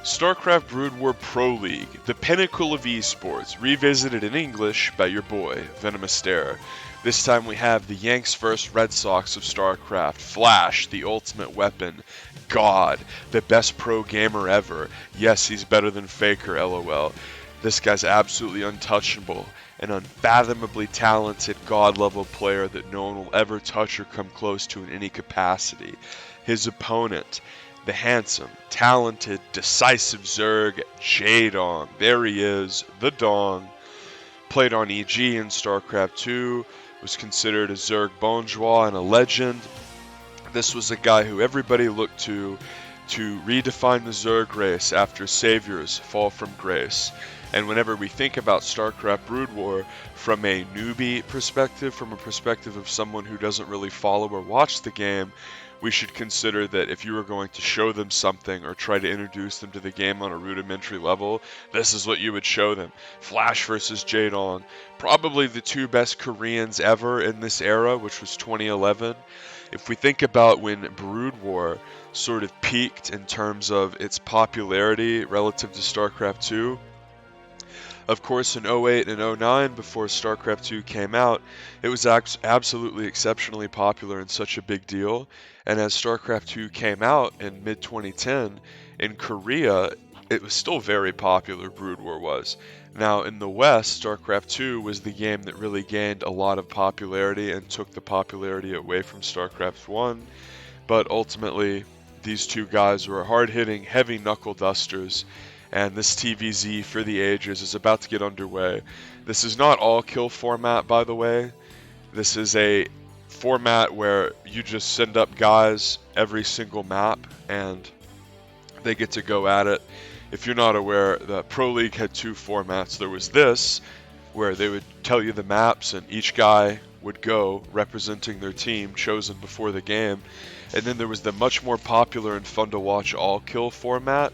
Starcraft Brood War Pro League, the pinnacle of esports, revisited in English by your boy, VenomousStare. This time we have the Yanks vs. Red Sox of Starcraft, Flash, the ultimate weapon, God, the best pro gamer ever. Yes, he's better than Faker, lol. This guy's absolutely untouchable, an unfathomably talented God-level player that no one will ever touch or come close to in any capacity. His opponent, the handsome, talented, decisive Zerg, Jaedong. There he is, the Dong. Played on EG in StarCraft 2, was considered a Zerg bourgeois and a legend. This was a guy who everybody looked to redefine the Zerg race after saviors fall from grace. And whenever we think about StarCraft Brood War from a newbie perspective, from a perspective of someone who doesn't really follow or watch the game, we should consider that if you were going to show them something or try to introduce them to the game on a rudimentary level, this is what you would show them. Flash versus Jaedong, probably the two best Koreans ever in this era, which was 2011. If we think about when Brood War sort of peaked in terms of its popularity relative to StarCraft 2, of course, in 08 and 09, before StarCraft 2 came out, it was absolutely exceptionally popular and such a big deal. And as StarCraft 2 came out in mid-2010, in Korea, it was still very popular, Brood War was. Now, in the West, StarCraft 2 was the game that really gained a lot of popularity and took the popularity away from StarCraft 1. But ultimately, these two guys were hard-hitting, heavy knuckle dusters. And this TVZ for the ages is about to get underway. This is not all kill format, by the way. This is a format where you just send up guys every single map and they get to go at it. If you're not aware, the Pro League had two formats. There was this, where they would tell you the maps and each guy would go representing their team chosen before the game. And then there was the much more popular and fun to watch all kill format,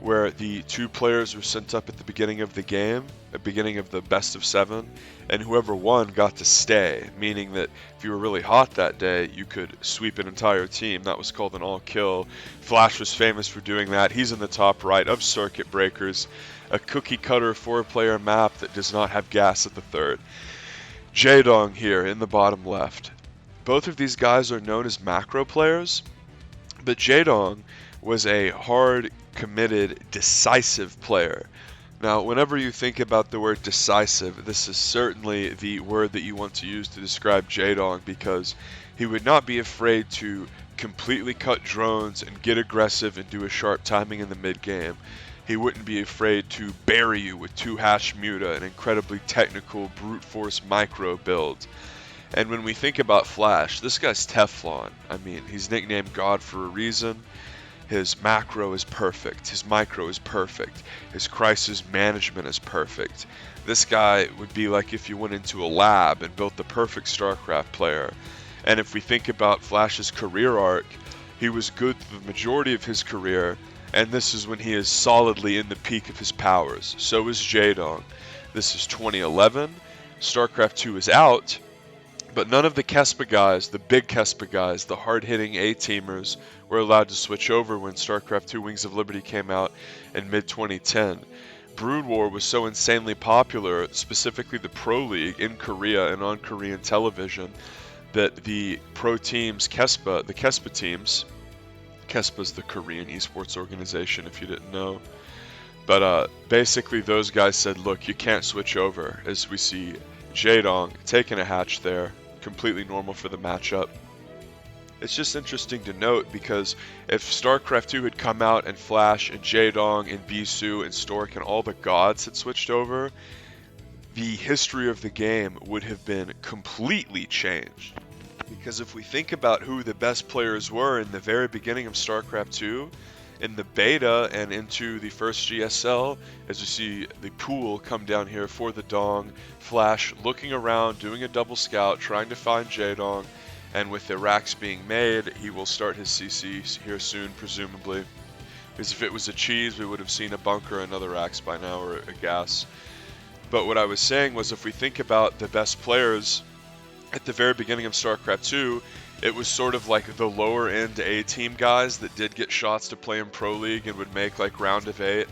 where the two players were sent up at the beginning of the game, the beginning of the best of 7, and whoever won got to stay, meaning that if you were really hot that day, you could sweep an entire team. That was called an all-kill. Flash was famous for doing that. He's in the top right of Circuit Breakers, a cookie-cutter 4-player map that does not have gas at the third. Jaedong here in the bottom left. Both of these guys are known as macro players, but Jaedong was a hard, committed, decisive player. Now, whenever you think about the word decisive, this is certainly the word that you want to use to describe Jaedong, because he would not be afraid to completely cut drones and get aggressive and do a sharp timing in the mid-game. He wouldn't be afraid to bury you with 2-hash muta, an incredibly technical brute force micro build. And when we think about Flash, this guy's Teflon. I mean, he's nicknamed God for a reason. His macro is perfect. His micro is perfect. His crisis management is perfect. This guy would be like if you went into a lab and built the perfect StarCraft player. And if we think about Flash's career arc, he was good the majority of his career, and this is when he is solidly in the peak of his powers. So is Jaedong. This is 2011. StarCraft 2 is out. But none of the Kespa guys, the big Kespa guys, the hard-hitting A-teamers, were allowed to switch over when StarCraft 2 Wings of Liberty came out in mid-2010. Brood War was so insanely popular, specifically the Pro League in Korea and on Korean television, that the pro teams, Kespa, the Kespa teams, Kespa's the Korean esports organization if you didn't know, but basically those guys said, look, you can't switch over, as we see Jaedong taking a hatch there. Completely normal for the matchup. It's just interesting to note, because if StarCraft 2 had come out and Flash and Jaedong and Bisu and Stork and all the gods had switched over, the history of the game would have been completely changed. Because if we think about who the best players were in the very beginning of StarCraft 2, in the beta and into the first GSL, as you see the pool come down here for the Dong, Flash looking around, doing a double scout, trying to find Jaedong, and with the racks being made, he will start his CC here soon, presumably. Because if it was a cheese, we would have seen a bunker, another racks by now, or a gas. But what I was saying was, if we think about the best players at the very beginning of StarCraft 2, It was sort of like the lower end A-team guys that did get shots to play in Pro League and would make like round of 8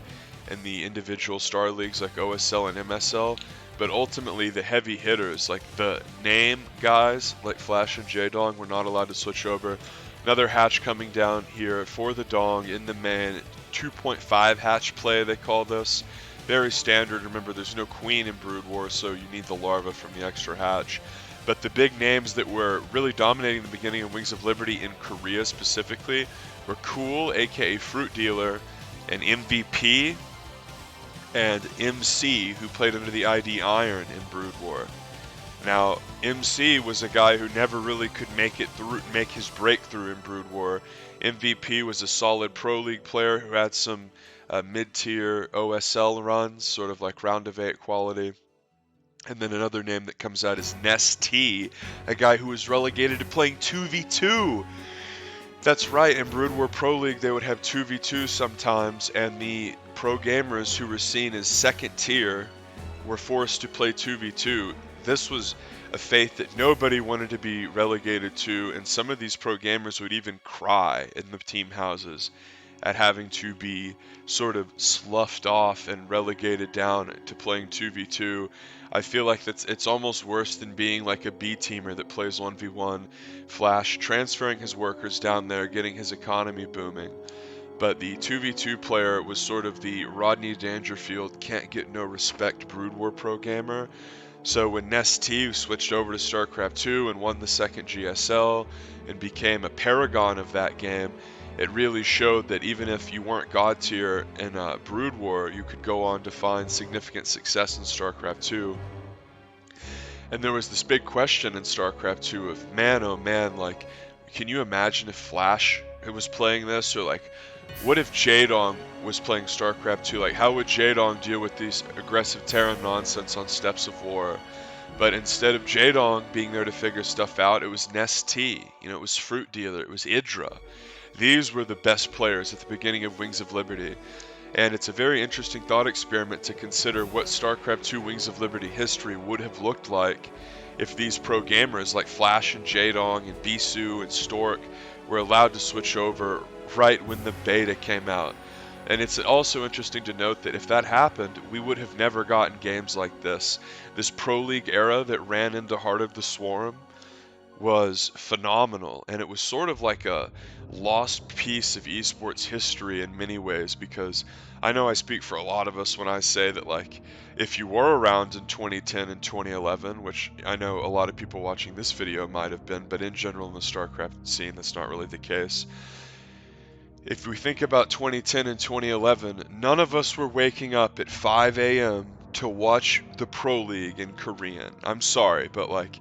in the individual star leagues like OSL and MSL. But ultimately the heavy hitters, like the name guys like Flash and Jaedong, were not allowed to switch over. Another hatch coming down here for the Dong in the main. 2.5 hatch play, they call this. Very standard. Remember, there's no queen in Brood War, so you need the larva from the extra hatch. But the big names that were really dominating the beginning of Wings of Liberty in Korea specifically were Cool, aka Fruit Dealer, and MVP, and MC, who played under the ID Iron in Brood War. Now, MC was a guy who never really could make his breakthrough in Brood War. MVP was a solid Pro League player who had some mid-tier OSL runs, sort of like round of 8 quality. And then another name that comes out is T, a guy who was relegated to playing 2v2. That's right, in Brood War Pro League they would have 2v2 sometimes, and the pro gamers who were seen as second tier were forced to play 2v2. This was a fate that nobody wanted to be relegated to, and some of these pro gamers would even cry in the team houses at having to be sort of sloughed off and relegated down to playing 2v2. I feel like it's almost worse than being like a B-teamer that plays 1v1. Flash transferring his workers down there, getting his economy booming. But the 2v2 player was sort of the Rodney Dangerfield can't get no respect Brood War pro gamer. So when T switched over to Starcraft 2 and won the second GSL and became a paragon of that game, it really showed that even if you weren't god tier in Brood War, you could go on to find significant success in Starcraft 2. And there was this big question in Starcraft 2 of, man, oh man, like, can you imagine if Flash was playing this? Or like, what if Jaedong was playing Starcraft 2? Like, how would Jaedong deal with these aggressive Tyrant nonsense on Steppes of War? But instead of Jaedong being there to figure stuff out, it was T. You know, it was Fruit Dealer, it was Idra. These were the best players at the beginning of Wings of Liberty. And it's a very interesting thought experiment to consider what StarCraft 2 Wings of Liberty history would have looked like if these pro gamers like Flash and Jaedong and Bisu and Stork were allowed to switch over right when the beta came out. And it's also interesting to note that if that happened, we would have never gotten games like this. This Pro League era that ran into Heart of the Swarm was phenomenal, and it was sort of like a lost piece of esports history in many ways, because I know I speak for a lot of us when I say that, like, if you were around in 2010 and 2011, which I know a lot of people watching this video might have been, but in general in the StarCraft scene that's not really the case. If we think about 2010 and 2011, none of us were waking up at 5 a.m. to watch the Pro League in Korean. I'm sorry, but like,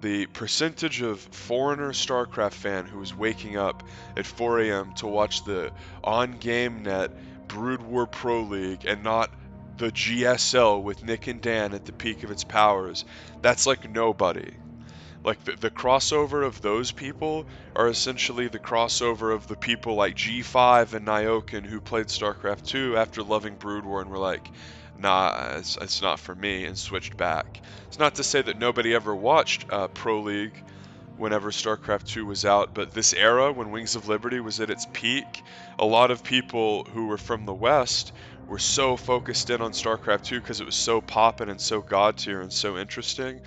the percentage of foreigner StarCraft fan who was waking up at 4 a.m. to watch the on-game net Brood War Pro League and not the GSL with Nick and Dan at the peak of its powers, that's like nobody. Like, the crossover of those people are essentially the crossover of the people like G5 and Nyokin who played StarCraft 2 after loving Brood War and were like, nah, it's not for me, and switched back. It's not to say that nobody ever watched Pro League whenever StarCraft 2 was out, but this era, when Wings of Liberty was at its peak, a lot of people who were from the West were so focused in on StarCraft 2 because it was so poppin' and so god tier and so interesting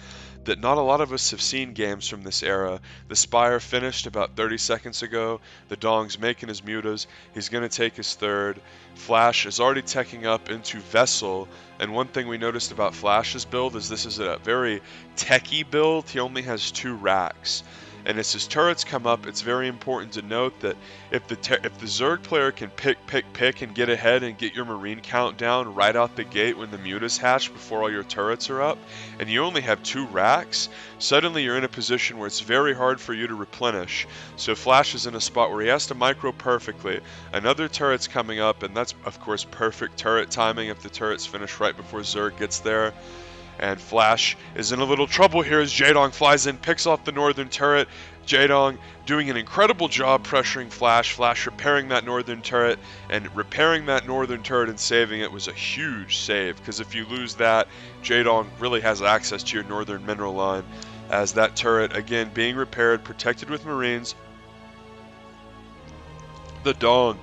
that not a lot of us have seen games from this era. The Spire finished about 30 seconds ago. The Dong's making his mutas. He's going to take his third. Flash is already teching up into Vessel. And one thing we noticed about Flash's build is this is a very techie build. He only has 2 racks. And as his turrets come up, it's very important to note that if the Zerg player can pick and get ahead and get your Marine count down right out the gate when the mutas hatch before all your turrets are up, and you only have 2 racks, suddenly you're in a position where it's very hard for you to replenish. So Flash is in a spot where he has to micro perfectly. Another turret's coming up, and that's of course perfect turret timing if the turret's finished right before Zerg gets there. And Flash is in a little trouble here as Jaedong flies in, picks off the northern turret. Jaedong doing an incredible job pressuring Flash. Flash repairing that northern turret, and repairing that northern turret and saving it was a huge save, because if you lose that, Jaedong really has access to your northern mineral line. as that turret, again, being repaired, protected with Marines. The Dong,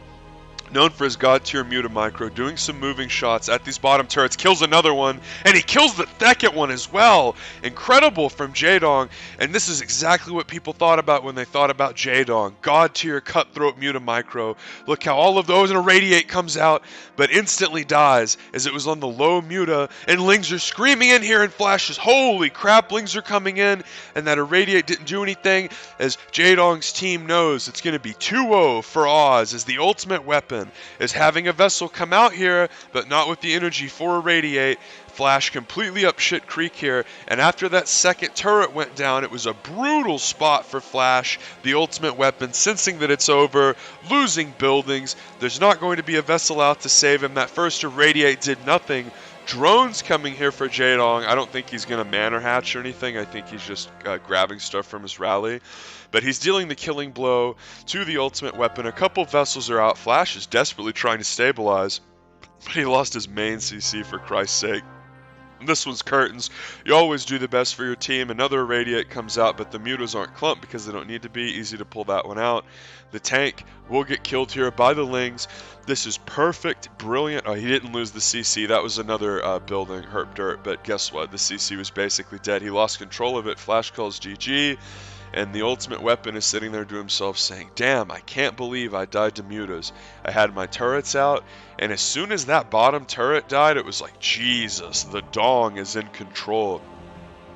known for his god tier muta micro, doing some moving shots at these bottom turrets, kills another one, and he kills the second one as well. Incredible from Jaedong, and this is exactly what people thought about when they thought about Jaedong. God tier cutthroat muta micro. Look how all of those, and Irradiate comes out, but instantly dies as it was on the low muta, and Lings are screaming in here and flashes. Holy crap, Lings are coming in, and that Irradiate didn't do anything, as Jaedong's team knows it's going to be 2-0 for Oz, as the ultimate weapon is having a vessel come out here, but not with the energy for Irradiate. Flash completely up shit creek here, and after that second turret went down, it was a brutal spot for Flash, the ultimate weapon, sensing that it's over, losing buildings. There's not going to be a vessel out to save him. That first Irradiate did nothing. Drones coming here for Jaedong. I don't think he's going to man or hatch or anything. I think he's just grabbing stuff from his rally. But he's dealing the killing blow to the ultimate weapon. A couple vessels are out. Flash is desperately trying to stabilize, but he lost his main CC for Christ's sake. This one's curtains. You always do the best for your team. Another Irradiate comes out, but the mutas aren't clumped because they don't need to be. Easy to pull that one out. The tank will get killed here by the Lings. This is perfect, brilliant. Oh, he didn't lose the CC. That was another building, Herp Dirt, but guess what? The CC was basically dead. He lost control of it. Flash calls GG. And the ultimate weapon is sitting there to himself saying, damn, I can't believe I died to mutas. I had my turrets out, and as soon as that bottom turret died, it was like, Jesus, the Dong is in control.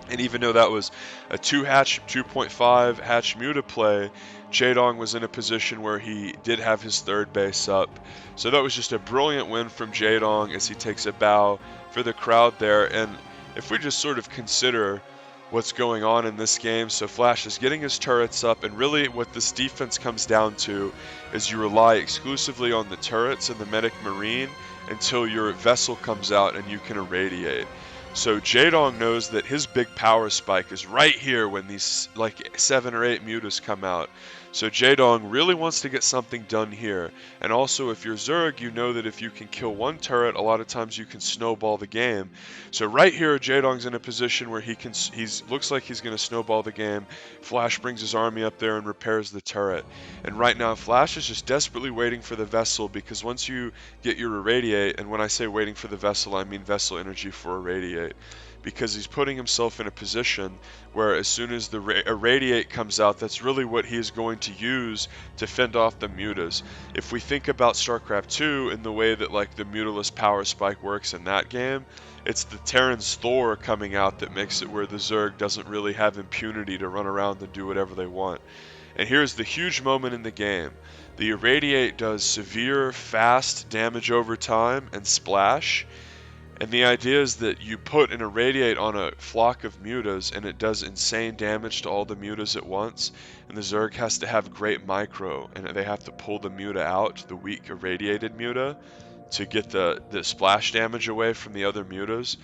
And even though that was a 2.5 hatch muta play, Jaedong was in a position where he did have his third base up. So that was just a brilliant win from Jaedong as he takes a bow for the crowd there. And if we just sort of consider what's going on in this game. So Flash is getting his turrets up, and really what this defense comes down to is you rely exclusively on the turrets and the medic marine until your vessel comes out and you can irradiate. So Jaedong knows that his big power spike is right here when these like 7 or 8 mutas come out. So Jaedong really wants to get something done here. And also if you're Zerg, you know that if you can kill one turret, a lot of times you can snowball the game. So right here, Jaedong's in a position where he looks like he's going to snowball the game. Flash brings his army up there and repairs the turret. And right now, Flash is just desperately waiting for the vessel, because once you get your Irradiate, and when I say waiting for the vessel, I mean vessel energy for Irradiate, because he's putting himself in a position where as soon as the Irradiate comes out, that's really what he is going to use to fend off the mutas. If we think about Starcraft 2 in the way that like the mutaless power spike works in that game, it's the Terran's Thor coming out that makes it where the Zerg doesn't really have impunity to run around and do whatever they want. And here's the huge moment in the game. The Irradiate does severe, fast damage over time and splash. And the idea is that you put an Irradiate on a flock of mutas and it does insane damage to all the mutas at once. And the Zerg has to have great micro, and they have to pull the muta out, the weak irradiated muta, to get the splash damage away from the other mutas.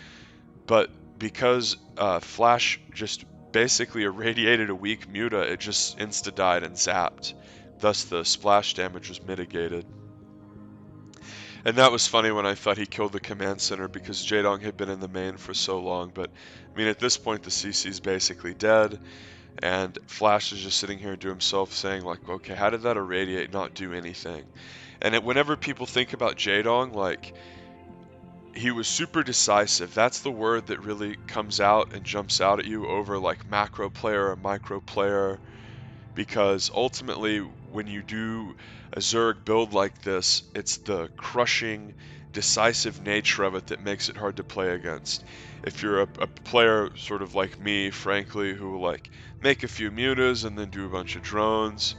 But because Flash just basically irradiated a weak muta, it just insta-died and zapped. Thus the splash damage was mitigated. And that was funny when I thought he killed the command center, because Jaedong had been in the main for so long. But I mean, at this point the CC's basically dead, and Flash is just sitting here to himself saying like, okay, how did that Irradiate not do anything? And whenever people think about Jaedong, like, he was super decisive. That's the word that really comes out and jumps out at you over like macro player or micro player, because ultimately when you do a Zerg build like this, it's the crushing, decisive nature of it that makes it hard to play against. If you're a player sort of like me, frankly, who like make a few mutas and then do a bunch of drones,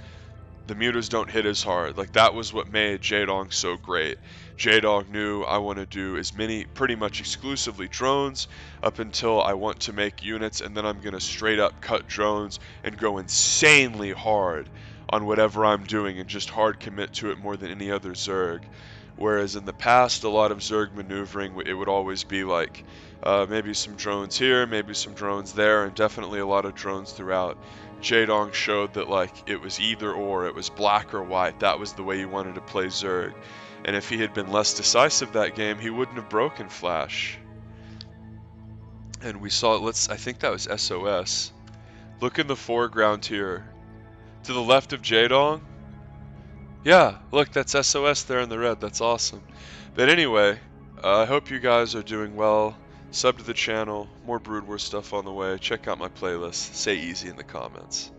the mutas don't hit as hard. Like, that was what made Jaedong so great. Jaedong knew I want to do as many, pretty much exclusively drones, up until I want to make units, and then I'm going to straight up cut drones and go insanely hard on whatever I'm doing and just hard commit to it more than any other Zerg. Whereas in the past, a lot of Zerg maneuvering, it would always be like maybe some drones here, maybe some drones there, and definitely a lot of drones throughout. Jaedong showed that like it was either or, it was black or white. That was the way he wanted to play Zerg. And if he had been less decisive that game, he wouldn't have broken Flash. And we saw, I think that was SOS. Look in the foreground here. To the left of Jaedong? Yeah, look, that's SOS there in the red. That's awesome. But anyway, I hope you guys are doing well. Sub to the channel. More Brood War stuff on the way. Check out my playlist. Say easy in the comments.